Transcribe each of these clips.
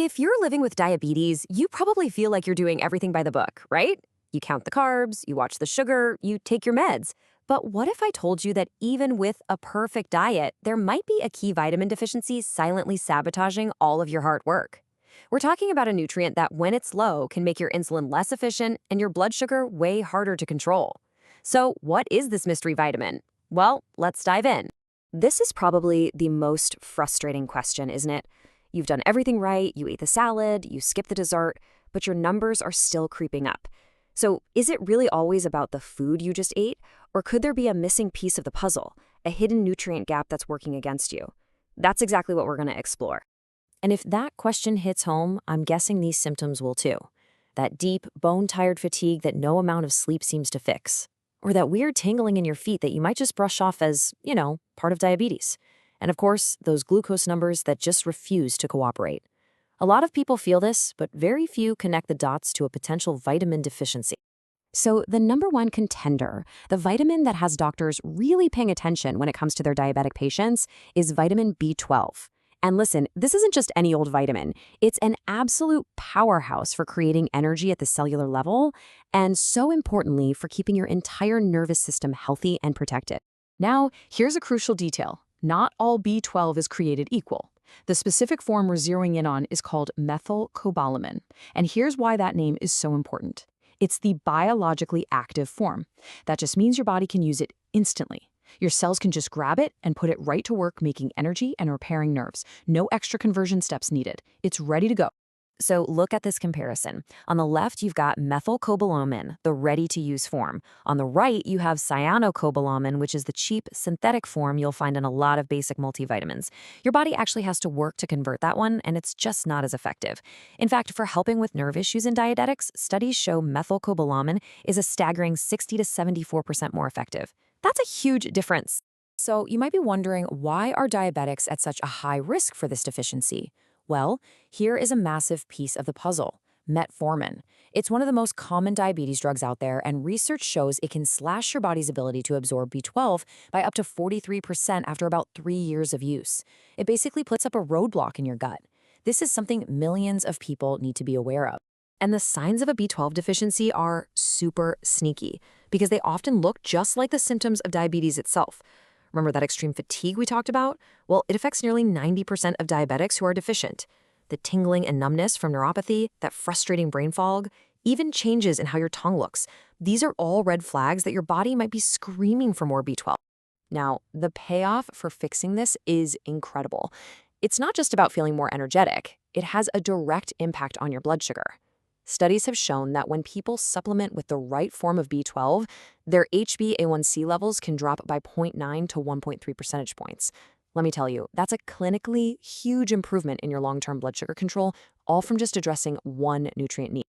If you're living with diabetes, you probably feel like you're doing everything by the book, right? You count the carbs, you watch the sugar, you take your meds. But what if I told you that even with a perfect diet, there might be a key vitamin deficiency silently sabotaging all of your hard work? We're talking about a nutrient that, when it's low, can make your insulin less efficient and your blood sugar way harder to control. So, what is this mystery vitamin? Well, let's dive in. This is probably the most frustrating question, isn't it? You've done everything right, you ate the salad, you skipped the dessert, but your numbers are still creeping up. So, is it really always about the food you just ate, or could there be a missing piece of the puzzle, a hidden nutrient gap that's working against you? That's exactly what we're going to explore. And if that question hits home, I'm guessing these symptoms will too. That deep, bone-tired fatigue that no amount of sleep seems to fix. Or that weird tingling in your feet that you might just brush off as, part of diabetes. And of course, those glucose numbers that just refuse to cooperate. A lot of people feel this, but very few connect the dots to a potential vitamin deficiency. So the number one contender, the vitamin that has doctors really paying attention when it comes to their diabetic patients, is vitamin B12. And listen, this isn't just any old vitamin. It's an absolute powerhouse for creating energy at the cellular level, and so importantly for keeping your entire nervous system healthy and protected. Now, here's a crucial detail. Not all B12 is created equal. The specific form we're zeroing in on is called methylcobalamin, and here's why that name is so important. It's the biologically active form. That just means your body can use it instantly. Your cells can just grab it and put it right to work making energy and repairing nerves. No extra conversion steps needed. It's ready to go. So look at this comparison. On the left, you've got methylcobalamin, the ready-to-use form. On the right, you have cyanocobalamin, which is the cheap synthetic form you'll find in a lot of basic multivitamins. Your body actually has to work to convert that one, and it's just not as effective. In fact, for helping with nerve issues in diabetics, studies show methylcobalamin is a staggering 60 to 74% more effective. That's a huge difference. So you might be wondering, why are diabetics at such a high risk for this deficiency? Well, here is a massive piece of the puzzle: metformin. It's one of the most common diabetes drugs out there, and research shows it can slash your body's ability to absorb B12 by up to 43% after about 3 years of use. It basically puts up a roadblock in your gut. This is something millions of people need to be aware of. And the signs of a B12 deficiency are super sneaky, because they often look just like the symptoms of diabetes itself. Remember that extreme fatigue we talked about? Well, it affects nearly 90% of diabetics who are deficient. The tingling and numbness from neuropathy, that frustrating brain fog, even changes in how your tongue looks. These are all red flags that your body might be screaming for more B12. Now, the payoff for fixing this is incredible. It's not just about feeling more energetic. It has a direct impact on your blood sugar. Studies have shown that when people supplement with the right form of B12, their HbA1c levels can drop by 0.9 to 1.3 percentage points. Let me tell you, that's a clinically huge improvement in your long-term blood sugar control, all from just addressing one nutrient need.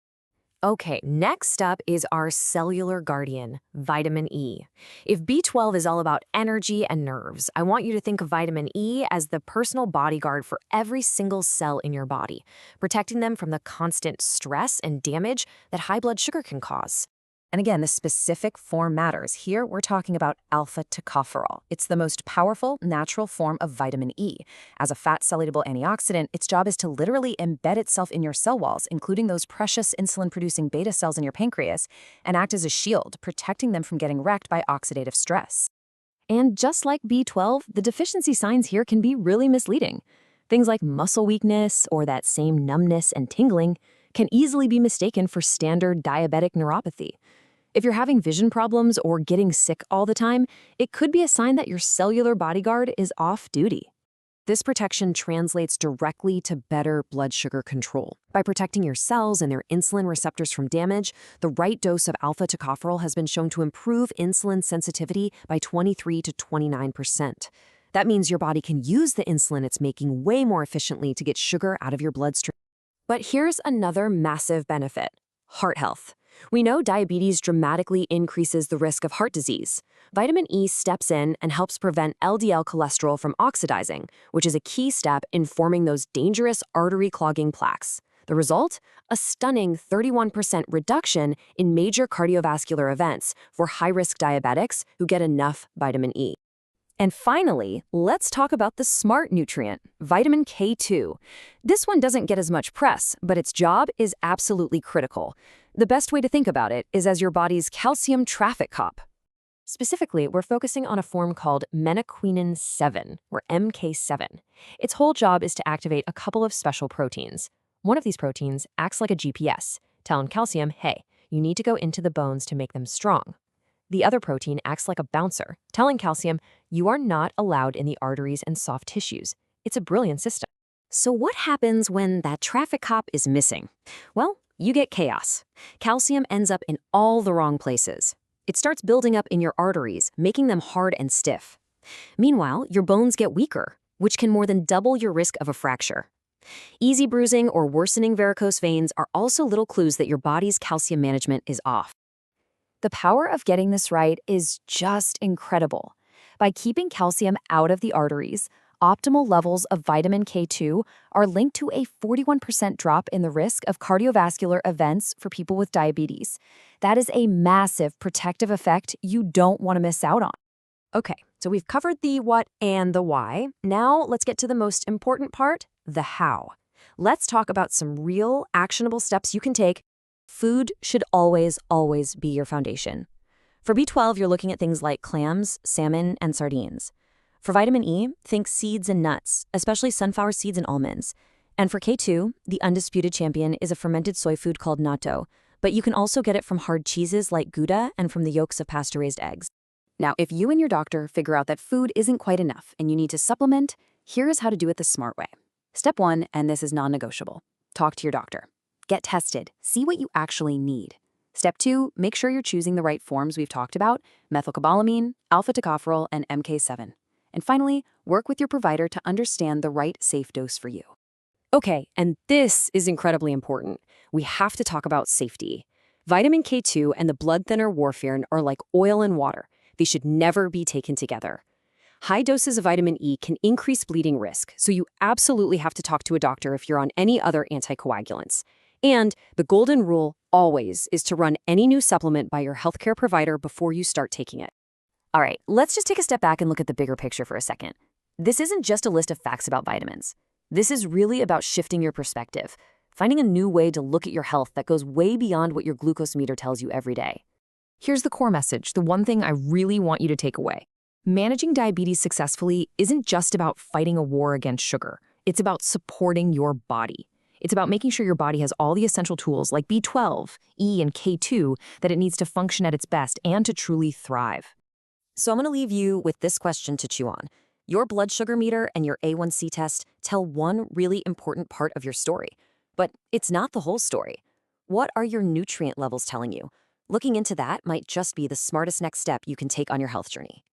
Okay, next up is our cellular guardian, vitamin E. If B12 is all about energy and nerves, I want you to think of vitamin E as the personal bodyguard for every single cell in your body, protecting them from the constant stress and damage that high blood sugar can cause. And again, the specific form matters. Here, we're talking about alpha tocopherol. It's the most powerful natural form of vitamin E. As a fat-soluble antioxidant, its job is to literally embed itself in your cell walls, including those precious insulin-producing beta cells in your pancreas, and act as a shield, protecting them from getting wrecked by oxidative stress. And just like B12, the deficiency signs here can be really misleading. Things like muscle weakness or that same numbness and tingling can easily be mistaken for standard diabetic neuropathy. If you're having vision problems or getting sick all the time, it could be a sign that your cellular bodyguard is off duty. This protection translates directly to better blood sugar control. By protecting your cells and their insulin receptors from damage, the right dose of alpha tocopherol has been shown to improve insulin sensitivity by 23 to 29%. That means your body can use the insulin it's making way more efficiently to get sugar out of your bloodstream. But here's another massive benefit: heart health. We know diabetes dramatically increases the risk of heart disease. Vitamin E steps in and helps prevent LDL cholesterol from oxidizing, which is a key step in forming those dangerous artery-clogging plaques. The result? A stunning 31% reduction in major cardiovascular events for high-risk diabetics who get enough vitamin E. And finally, let's talk about the smart nutrient, vitamin K2. This one doesn't get as much press, but its job is absolutely critical. The best way to think about it is as your body's calcium traffic cop. Specifically, we're focusing on a form called menaquinin 7, or MK7. Its whole job is to activate a couple of special proteins. One of these proteins acts like a GPS, telling calcium, hey, you need to go into the bones to make them strong. The other protein acts like a bouncer, telling calcium, you are not allowed in the arteries and soft tissues. It's a brilliant system. So what happens when that traffic cop is missing? Well, you get chaos. Calcium ends up in all the wrong places. It starts building up in your arteries, making them hard and stiff. Meanwhile, your bones get weaker, which can more than double your risk of a fracture. Easy bruising or worsening varicose veins are also little clues that your body's calcium management is off. The power of getting this right is just incredible. By keeping calcium out of the arteries, optimal levels of vitamin K2 are linked to a 41% drop in the risk of cardiovascular events for people with diabetes. That is a massive protective effect you don't want to miss out on. Okay, so we've covered the what and the why. Now let's get to the most important part, the how. Let's talk about some real, actionable steps you can take. Food should always, always be your foundation. For B12, you're looking at things like clams, salmon, and sardines. For vitamin E, think seeds and nuts, especially sunflower seeds and almonds. And for K2, the undisputed champion is a fermented soy food called natto, but you can also get it from hard cheeses like Gouda and from the yolks of pasture-raised eggs. Now, if you and your doctor figure out that food isn't quite enough and you need to supplement, here's how to do it the smart way. Step 1, and this is non-negotiable. Talk to your doctor. Get tested. See what you actually need. Step 2, make sure you're choosing the right forms we've talked about, methylcobalamin, alpha-tocopherol, and MK7. And finally, work with your provider to understand the right safe dose for you. Okay, and this is incredibly important. We have to talk about safety. Vitamin K2 and the blood thinner warfarin are like oil and water. They should never be taken together. High doses of vitamin E can increase bleeding risk, so you absolutely have to talk to a doctor if you're on any other anticoagulants. And the golden rule always is to run any new supplement by your healthcare provider before you start taking it. All right, let's just take a step back and look at the bigger picture for a second. This isn't just a list of facts about vitamins. This is really about shifting your perspective, finding a new way to look at your health that goes way beyond what your glucose meter tells you every day. Here's the core message, the one thing I really want you to take away. Managing diabetes successfully isn't just about fighting a war against sugar. It's about supporting your body. It's about making sure your body has all the essential tools like B12, E, and K2 that it needs to function at its best and to truly thrive. So I'm going to leave you with this question to chew on. Your blood sugar meter and your A1C test tell one really important part of your story, but it's not the whole story. What are your nutrient levels telling you? Looking into that might just be the smartest next step you can take on your health journey.